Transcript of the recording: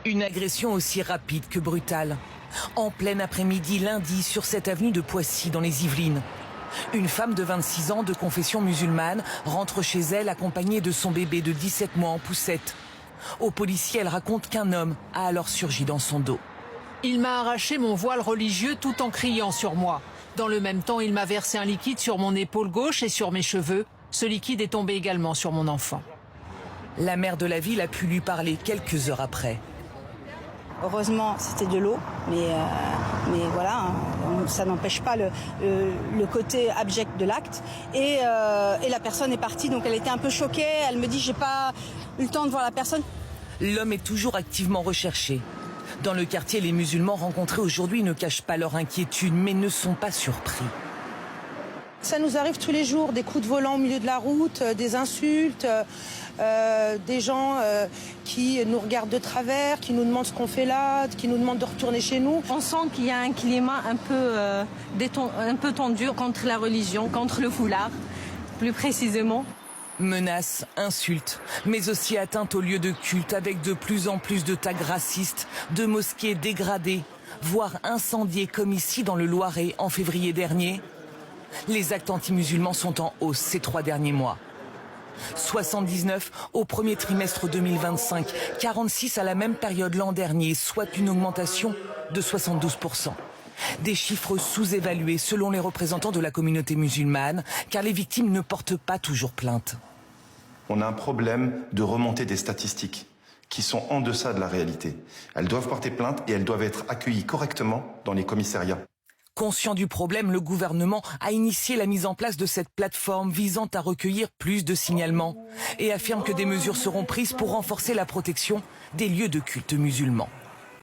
Une agression aussi rapide que brutale. En plein après-midi lundi sur cette avenue de Poissy dans les Yvelines. Une femme de 26 ans de confession musulmane rentre chez elle accompagnée de son bébé de 17 mois en poussette. Aux policiers, elle raconte qu'un homme a alors surgi dans son dos. Il m'a arraché mon voile religieux tout en criant sur moi. Dans le même temps, il m'a versé un liquide sur mon épaule gauche et sur mes cheveux. Ce liquide est tombé également sur mon enfant. La maire de la ville a pu lui parler quelques heures après. Heureusement, c'était de l'eau, mais voilà, hein, ça n'empêche pas le côté abject de l'acte. Et la personne est partie, donc elle était un peu choquée. Elle me dit, j'ai pas eu le temps de voir la personne. L'homme est toujours activement recherché. Dans le quartier, les musulmans rencontrés aujourd'hui ne cachent pas leur inquiétude, mais ne sont pas surpris. Ça nous arrive tous les jours, des coups de volant au milieu de la route, des insultes, des gens qui nous regardent de travers, qui nous demandent ce qu'on fait là, qui nous demandent de retourner chez nous. On sent qu'il y a un climat un peu tendu contre la religion, contre le foulard, plus précisément. Menaces, insultes, mais aussi atteintes aux lieux de culte avec de plus en plus de tags racistes, de mosquées dégradées, voire incendiées comme ici dans le Loiret en février dernier. Les actes anti-musulmans sont en hausse ces 3 derniers mois. 79 au premier trimestre 2025, 46 à la même période l'an dernier, soit une augmentation de 72%. Des chiffres sous-évalués selon les représentants de la communauté musulmane, car les victimes ne portent pas toujours plainte. On a un problème de remontée des statistiques qui sont en deçà de la réalité. Elles doivent porter plainte et elles doivent être accueillies correctement dans les commissariats. Conscient du problème, le gouvernement a initié la mise en place de cette plateforme visant à recueillir plus de signalements et affirme que des mesures seront prises pour renforcer la protection des lieux de culte musulmans.